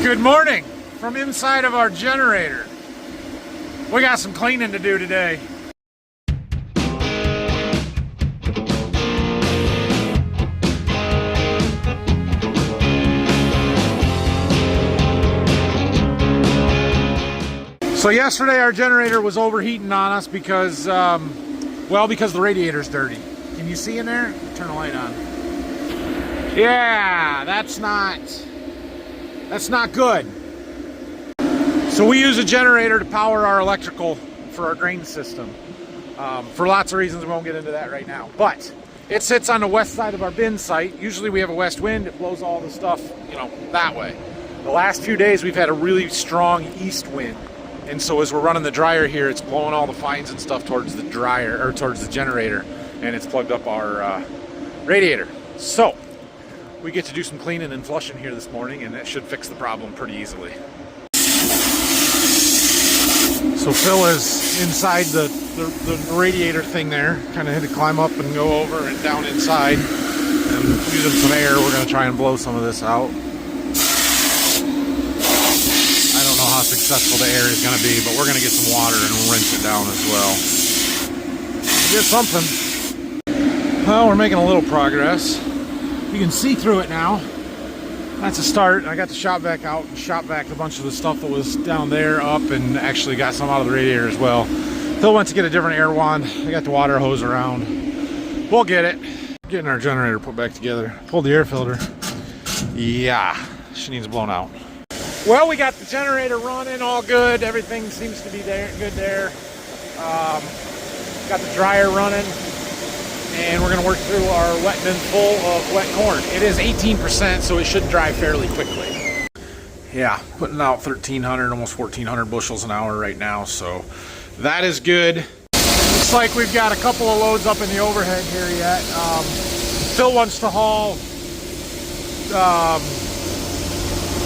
Good morning from inside of our generator. We got some cleaning to do today. So yesterday our generator was overheating on us because, because the radiator's dirty. Can you see in there? Turn the light on. Yeah, that's not good. So we use a generator to power our electrical for our drain system. For lots of reasons, we won't get into that right now. But it sits on the west side of our bin site. Usually we have a west wind, it blows all the stuff, that way. The last few days we've had a really strong east wind. And so as we're running the dryer here, it's blowing all the fines and stuff towards the dryer, or towards the generator, and it's plugged up our radiator. So we get to do some cleaning and flushing here this morning, and that should fix the problem pretty easily. So Phil is inside the radiator thing there. Kind of had to climb up and go over and down inside. And using some air, we're going to try and blow some of this out. I don't know how successful the air is going to be, but we're going to get some water and rinse it down as well. Get something. Well, we're making a little progress. You can see through it now. That's a start. I got the shop vac out and shop vac a bunch of the stuff that was down there up, and actually got some out of the radiator as well. Phil went to get a different air wand. I got the water hose around. We'll get it. Getting our generator put back together. Pulled the air filter. Yeah, she needs blown out. Well, we got the generator running all good. Everything seems to be good there. Got the dryer running. And we're going to work through our wet bin full of wet corn. It is 18%, so it should dry fairly quickly. Yeah, putting out 1,300, almost 1,400 bushels an hour right now, so that is good. Looks like we've got a couple of loads up in the overhead here yet. Phil wants to haul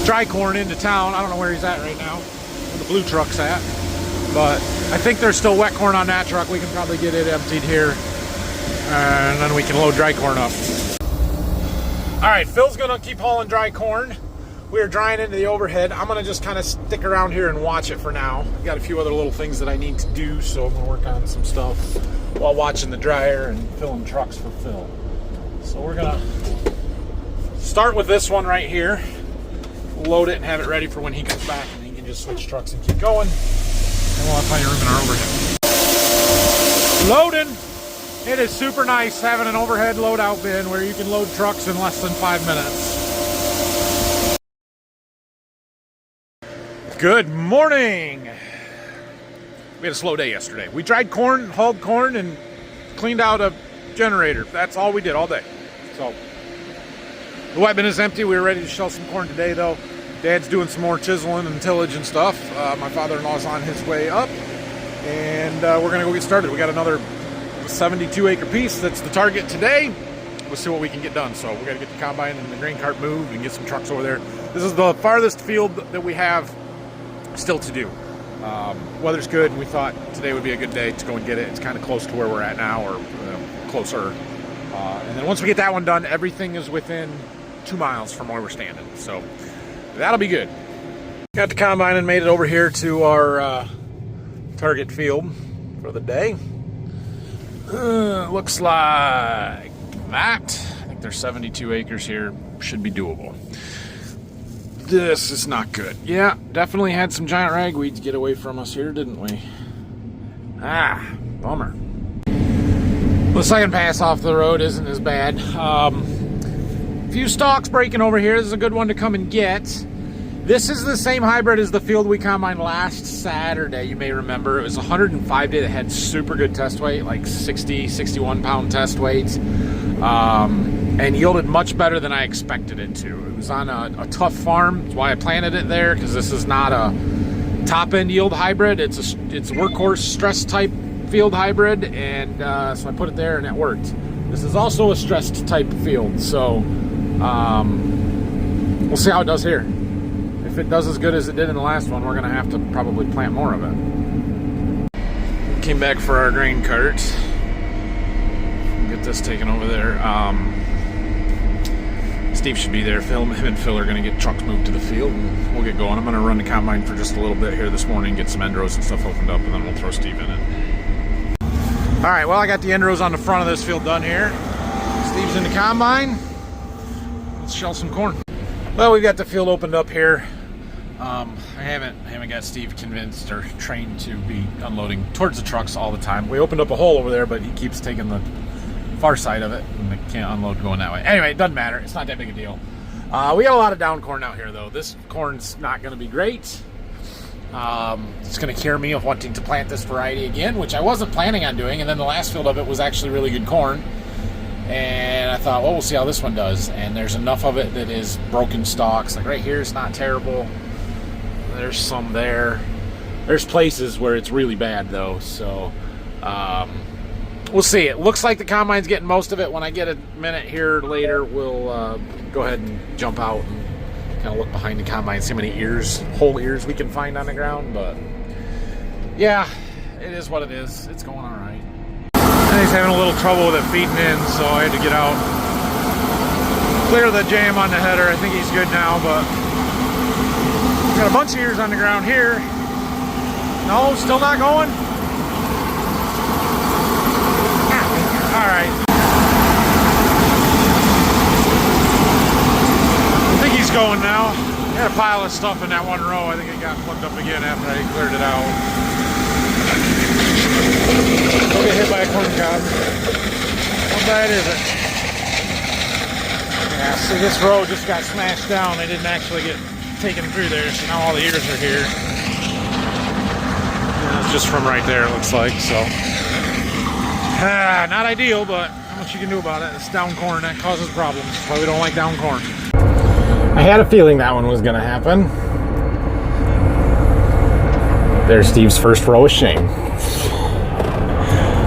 dry corn into town. I don't know where he's at right now, where the blue truck's at. But I think there's still wet corn on that truck. We can probably get it emptied here. And then we can load dry corn up. All right, Phil's gonna keep hauling dry corn. We're drying into the overhead. I'm gonna just kind of stick around here and watch it for now. Got a few other little things that I need to do, so I'm gonna work on some stuff while watching the dryer and filling trucks for Phil. So we're gonna start with this one right here. Load it and have it ready for when he comes back, and he can just switch trucks and keep going. And we'll have plenty of room in our overhead. Loading. It is super nice having an overhead loadout bin where you can load trucks in less than 5 minutes. Good morning. We had a slow day yesterday. We dried corn, hauled corn, and cleaned out a generator. That's all we did all day. So the wet bin is empty. We were ready to shell some corn today, though. Dad's doing some more chiseling and tillage and stuff. My father-in-law's on his way up, and we're going to go get started. We got another 72-acre piece. That's the target today. We'll see what we can get done. So we got to get the combine and the grain cart moved and get some trucks over there. This is the farthest field that we have still to do. Weather's good, and we thought today would be a good day to go and get it. It's kind of close to where we're at now, or closer. And then once we get that one done, everything is within 2 miles from where we're standing. So that'll be good. Got the combine and made it over here to our target field for the day. Looks like that. I think there's 72 acres here. Should be doable. This is not good. Yeah, definitely had some giant ragweeds get away from us here, didn't we? Bummer. Well, the second pass off the road isn't as bad. Few stalks breaking over here. This is a good one to come and get. This is the same hybrid as the field we combined last Saturday. You may remember it was 105 day that had super good test weight, like 60, 61 pound test weights, and yielded much better than I expected it to. It was on a tough farm. That's why I planted it there, because this is not a top end yield hybrid. It's a workhorse stress type field hybrid, and so I put it there and it worked. This is also a stressed type field, so we'll see how it does here. If it does as good as it did in the last one, we're going to have to probably plant more of it. Came back for our grain cart. Get this taken over there. Steve should be there. Him and Phil are going to get trucks moved to the field, and we'll get going. I'm going to run the combine for just a little bit here this morning, get some end rows and stuff opened up, and then we'll throw Steve in it. All right, well, I got the end rows on the front of this field done here. Steve's in the combine. Let's shell some corn. Well, we've got the field opened up here. I haven't got Steve convinced or trained to be unloading towards the trucks all the time. We opened up a hole over there, but he keeps taking the far side of it, and they can't unload going that way. Anyway, it doesn't matter. It's not that big a deal. We got a lot of down corn out here, though. This corn's not going to be great. It's going to cure me of wanting to plant this variety again, which I wasn't planning on doing, and then the last field of it was actually really good corn. And I thought, well, we'll see how this one does. And there's enough of it that is broken stalks. Like right here, it's not terrible. There's some there. There's places where it's really bad, though. So we'll see. It looks like the combine's getting most of it. When I get a minute here later, we'll go ahead and jump out and kind of look behind the combine, see how many whole ears we can find on the ground. But yeah, it is what it is. It's going all right. And he's having a little trouble with it feeding in, so I had to get out, clear the jam on the header. I think he's good now, but got a bunch of ears on the ground here. No, still not going? All right. I think he's going now. I had a pile of stuff in that one row. I think it got plugged up again after I cleared it out. Don't get hit by a corn cob. How bad is it? Yeah, see, this row just got smashed down. They didn't actually get taken through there, so now all the ears are here. Yeah, it's just from right there, it looks like. So, not ideal, but not much you can do about it. It's down corn that causes problems. That's why we don't like down corn. I had a feeling that one was going to happen. There's Steve's first row of shame.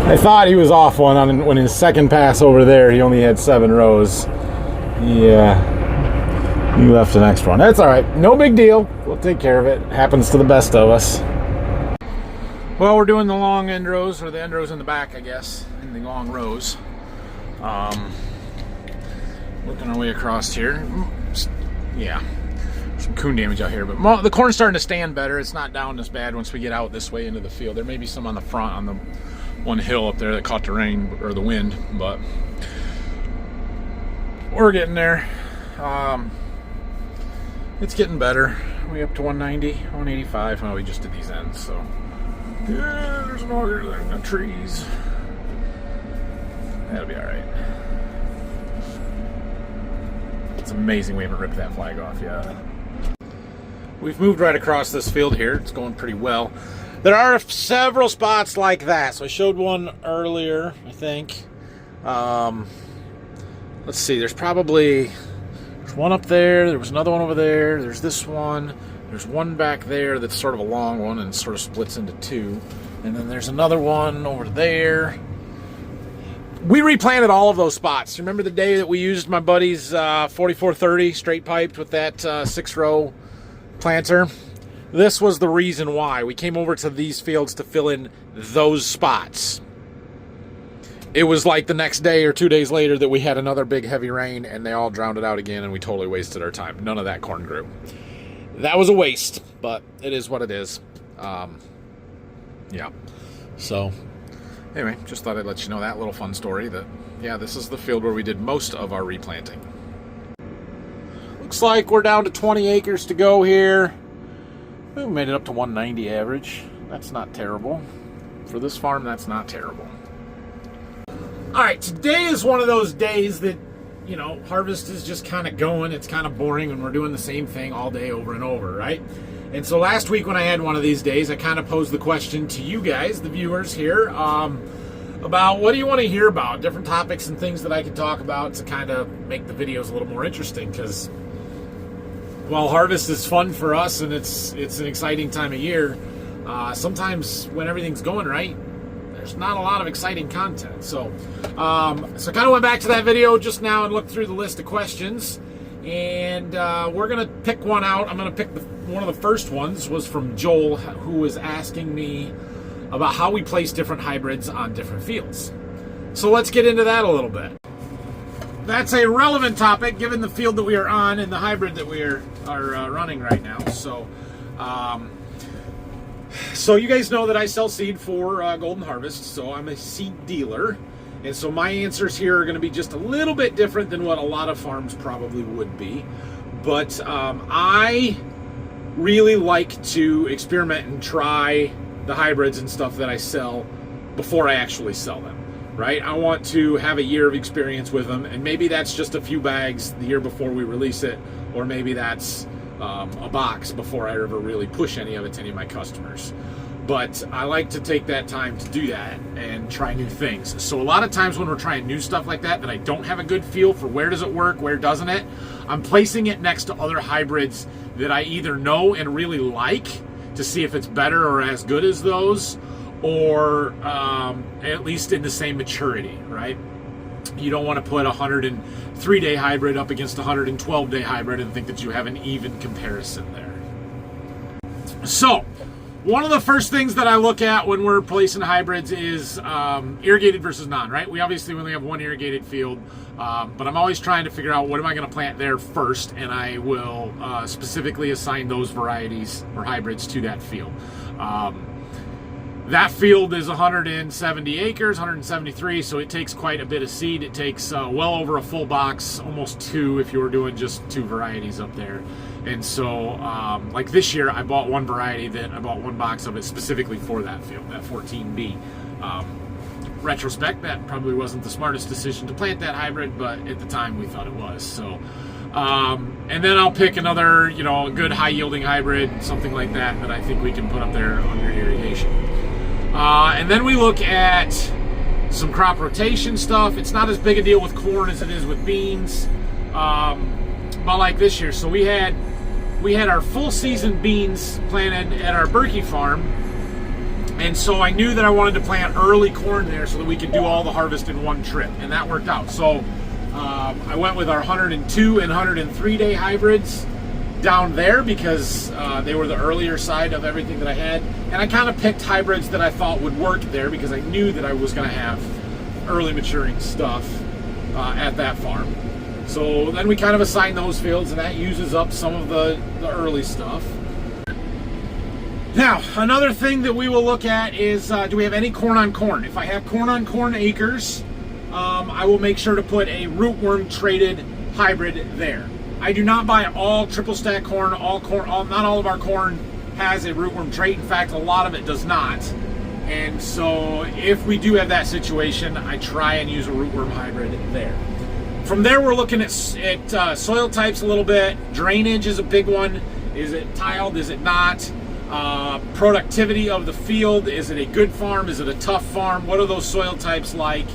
I thought he was off one on when his second pass over there, he only had 7 rows. Yeah, he left the next one. That's all right. No big deal. We'll take care of it. Happens to the best of us. Well, we're doing the long end rows, or the end rows in the back, I guess, in the long rows. Working our way across here. Yeah, some coon damage out here, but the corn's starting to stand better. It's not down as bad once we get out this way into the field. There may be some on the front on the one hill up there that caught the rain or the wind, but we're getting there. It's getting better. We up to 190, 185. Oh, we just did these ends, so yeah, there's an auger there in the trees. That'll be all right. It's amazing we haven't ripped that flag off yet. We've moved right across this field here. It's going pretty well. There are several spots like that. So I showed one earlier, I think. Let's see. There's one up there. There was another one over there. There's this one. There's one back there that's sort of a long one and sort of splits into 2. And then there's another one over there. We replanted all of those spots. Remember the day that we used my buddy's 4430 straight piped with that 6-row planter? This was the reason why. We came over to these fields to fill in those spots. It was like the next day or 2 days later that we had another big heavy rain and they all drowned it out again and we totally wasted our time. None of that corn grew. That was a waste, but it is what it is. Yeah. So anyway, just thought I'd let you know that little fun story that, yeah, this is the field where we did most of our replanting. Looks like we're down to 20 acres to go here. We made it up to 190 average. That's not terrible. For this farm, that's not terrible. All right, today is one of those days that, you know, harvest is just kind of going. It's kind of boring and we're doing the same thing all day over and over, right? And so last week when I had one of these days, I kind of posed the question to you guys, the viewers here, about what do you want to hear about, different topics and things that I could talk about to kind of make the videos a little more interesting, because while harvest is fun for us and it's an exciting time of year, sometimes when everything's going right, there's not a lot of exciting content. So I kind of went back to that video just now and looked through the list of questions, and we're going to pick one out. I'm going to pick one of the first ones was from Joel, who was asking me about how we place different hybrids on different fields. So let's get into that a little bit. that's a relevant topic given the field that we are on and the hybrid that we are running right now. So you guys know that I sell seed for Golden Harvest, so I'm a seed dealer. And so my answers here are going to be just a little bit different than what a lot of farms probably would be. But I really like to experiment and try the hybrids and stuff that I sell before I actually sell them, right? I want to have a year of experience with them, and maybe that's just a few bags the year before we release it, or maybe that's a box before I ever really push any of it to any of my customers. But I like to take that time to do that and try new things. So a lot of times when we're trying new stuff like that I don't have a good feel for where does it work, where doesn't it, I'm placing it next to other hybrids that I either know and really like to see if it's better or as good as those, or at least in the same maturity, right? You don't want to put a 103-day hybrid up against a 112-day hybrid and think that you have an even comparison there. So, one of the first things that I look at when we're placing hybrids is irrigated versus non, right? We obviously only have one irrigated field, but I'm always trying to figure out what am I going to plant there first, and I will specifically assign those varieties or hybrids to that field. That field is 170 acres, 173, so it takes quite a bit of seed. It takes well over a full box, almost two if you were doing just two varieties up there. And so, like this year, I bought one variety I bought one box of it specifically for that field, that 14B. Retrospect, that probably wasn't the smartest decision to plant that hybrid, but at the time we thought it was. So, and then I'll pick another, a good high-yielding hybrid, something like that I think we can put up there under irrigation. And then we look at some crop rotation stuff. It's not as big a deal with corn as it is with beans, but like this year. So we had our full season beans planted at our Berkey farm, and so I knew that I wanted to plant early corn there so that we could do all the harvest in one trip, and that worked out. So I went with our 102 and 103 day hybrids down there because they were the earlier side of everything that I had, and I kind of picked hybrids that I thought would work there because I knew that I was going to have early maturing stuff at that farm. So then we kind of assigned those fields, and that uses up some of the early stuff. Now, another thing that we will look at is do we have any corn on corn? If I have corn on corn acres, I will make sure to put a rootworm traded hybrid there. I do not buy all triple stack corn. Not all of our corn has a rootworm trait. In fact, a lot of it does not. And so if we do have that situation, I try and use a rootworm hybrid there. From there, we're looking at soil types a little bit. Drainage is a big one. Is it tiled? Is it not? Productivity of the field. Is it a good farm? Is it a tough farm? What are those soil types like?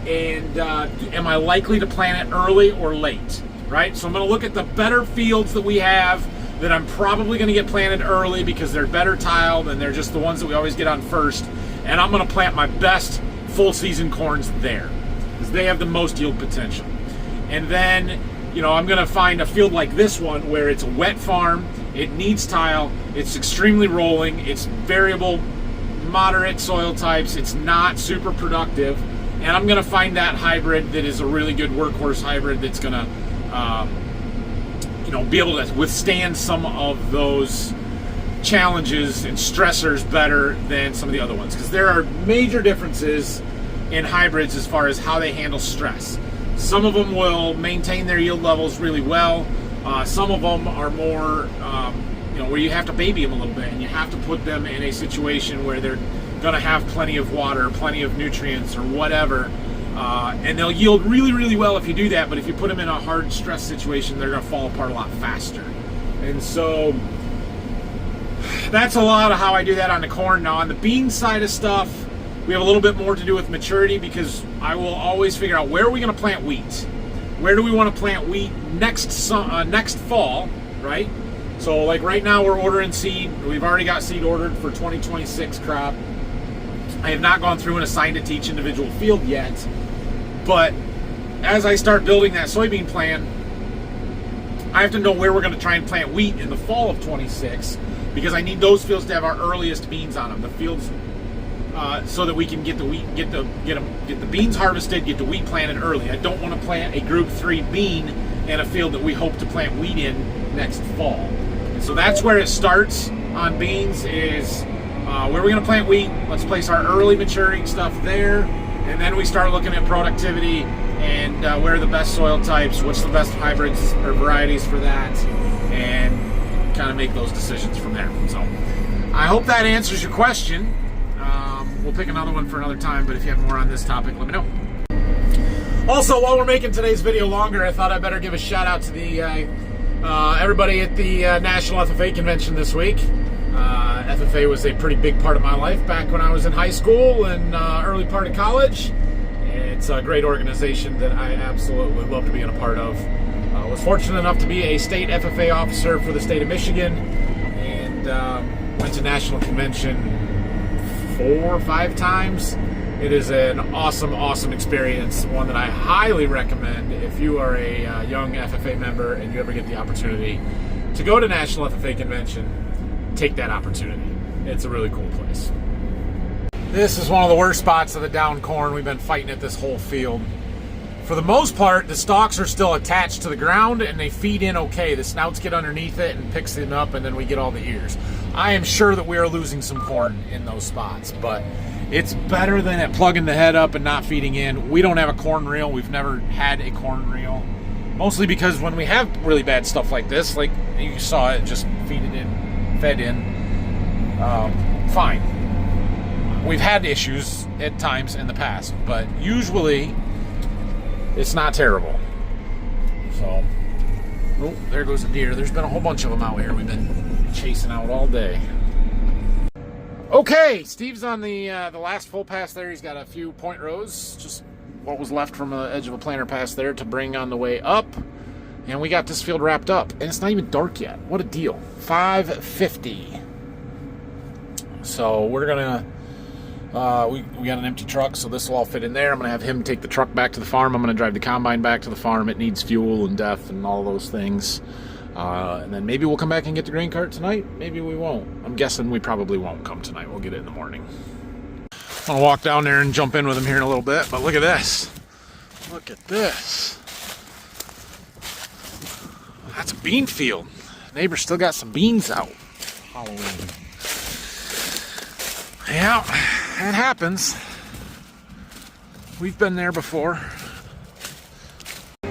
And am I likely to plant it early or late? Right? So I'm going to look at the better fields that we have that I'm probably going to get planted early because they're better tiled and they're just the ones that we always get on first. And I'm going to plant my best full season corns there because they have the most yield potential. And then, I'm going to find a field like this one where it's a wet farm, it needs tile, it's extremely rolling, it's variable, moderate soil types, it's not super productive. And I'm going to find that hybrid that is a really good workhorse hybrid that's going to be able to withstand some of those challenges and stressors better than some of the other ones, because there are major differences in hybrids as far as how they handle stress. Some of them will maintain their yield levels really well. Some of them are more, where you have to baby them a little bit, and you have to put them in a situation where they're going to have plenty of water, plenty of nutrients, or whatever. And they'll yield really, really well if you do that, but if you put them in a hard stress situation, they're going to fall apart a lot faster. And so that's a lot of how I do that on the corn. Now on the bean side of stuff, we have a little bit more to do with maturity because I will always figure out where are we going to plant wheat? Where do we want to plant wheat next fall, right? So like right now we're ordering seed. We've already got seed ordered for 2026 crop. I have not gone through and assigned it to each individual field yet, but as I start building that soybean plan, I have to know where we're going to try and plant wheat in the fall of 26 because I need those fields to have our earliest beans on them. The fields so that we can get the beans harvested, get the wheat planted early. I don't want to plant a Group 3 bean in a field that we hope to plant wheat in next fall. And so that's where it starts on beans, is where we're going to plant wheat. Let's place our early maturing stuff there, and then we start looking at productivity and where are the best soil types, what's the best hybrids or varieties for that, and kind of make those decisions from there. So I hope that answers your question. We'll pick another one for another time, but if you have more on this topic, let me know. Also, while we're making today's video longer, I thought I'd better give a shout out to the everybody at the National FFA Convention this week. FFA was a pretty big part of my life back when I was in high school and early part of college. It's a great organization that I absolutely love to be a part of. I was fortunate enough to be a state FFA officer for the state of Michigan, and went to National Convention 4 or 5 times. It is an awesome experience, one that I highly recommend if you are a young FFA member and you ever get the opportunity to go to National FFA Convention. Take that opportunity. It's a really cool place. This is one of the worst spots of the down corn. We've been fighting it this whole field. For the most part, the stalks are still attached to the ground and they feed in okay. The snouts get underneath it and picks it up, and then we get all the ears. I am sure that we are losing some corn in those spots, but it's better than it plugging the head up and not feeding in. We don't have a corn reel. We've never had a corn reel. Mostly because when we have really bad stuff like this, like you saw it, just feed it in, fed in, fine. We've had issues at times in the past, but usually it's not terrible. So, oh, there goes a deer. There's been a whole bunch of them out here. We've been chasing out all day. Okay, Steve's on the last full pass there. He's got a few point rows, just what was left from the edge of a planter pass there to bring on the way up. And we got this field wrapped up, and it's not even dark yet. What a deal. 5:50. So we're gonna we got an empty truck, so this will all fit in there. I'm gonna have him take the truck back to the farm. I'm gonna drive the combine back to the farm. It needs fuel and DEF and all those things. And then maybe we'll come back and get the grain cart tonight. Maybe we won't. I'm guessing we probably won't come tonight. We'll get it in the morning. I'm gonna walk down there and jump in with him here in a little bit, but look at this. Look at this. That's a bean field. Neighbor still got some beans out. Halloween. Yeah, that happens. We've been there before. I'm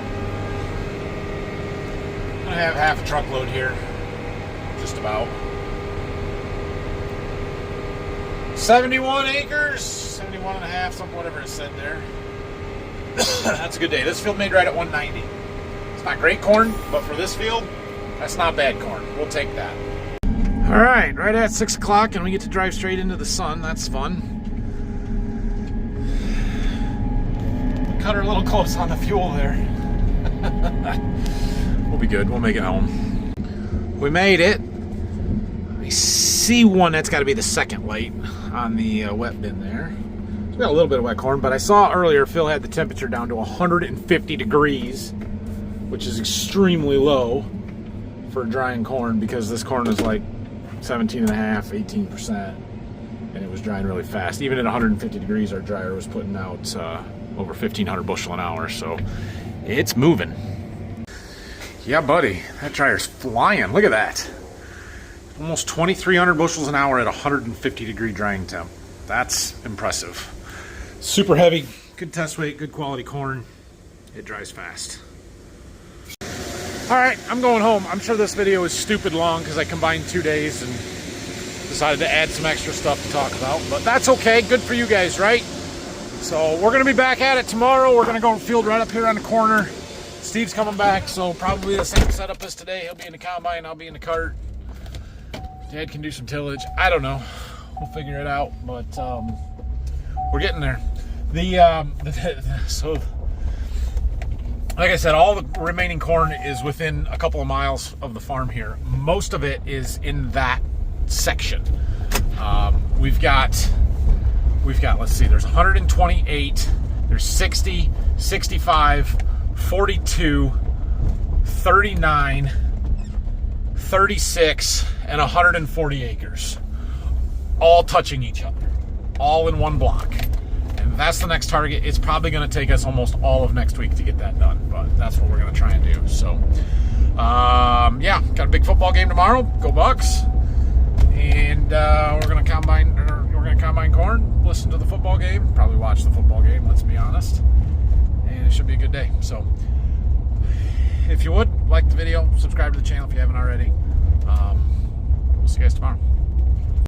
gonna have half a truckload here, just about. 71 acres, 71 and a half, something, whatever it said there. That's a good day. This field made right at 190. It's not great corn, but for this field, that's not bad corn. We'll take that. All right at 6 o'clock, and we get to drive straight into the sun. That's fun. Cut her a little close on the fuel there. We'll be good. We'll make it home. We made it. I see one. That's got to be the second light on the wet bin there. So we got a little bit of wet corn, but I saw earlier Phil had the temperature down to 150 degrees, which is extremely low for drying corn, because this corn is like 17 and a half, 18%, and it was drying really fast. Even at 150 degrees, our dryer was putting out over 1,500 bushel an hour, so it's moving. Yeah, buddy, that dryer's flying. Look at that. Almost 2,300 bushels an hour at 150 degree drying temp. That's impressive. Super heavy, good test weight, good quality corn. It dries fast. All right, I'm going home. I'm sure this video is stupid long because I combined 2 days and decided to add some extra stuff to talk about, but that's okay. Good for you guys, right? So we're gonna be back at it tomorrow. We're gonna go field right up here on the corner. Steve's coming back, so probably the same setup as today. He'll be in the combine, I'll be in the cart. Dad can do some tillage. I don't know. We'll figure it out, but we're getting there. So, like I said, all the remaining corn is within a couple of miles of the farm here. Most of it is in that section. We've got, let's see, there's 128, there's 60, 65, 42, 39, 36, and 140 acres. All touching each other. all in one block. And that's the next target. It's probably going to take us almost all of next week to get that done, but that's what we're going to try and do. So, yeah, got a big football game tomorrow. Go Bucks! And we're going to combine corn, listen to the football game, probably watch the football game. Let's be honest, and it should be a good day. So, if you would like the video, subscribe to the channel if you haven't already. We'll see you guys tomorrow.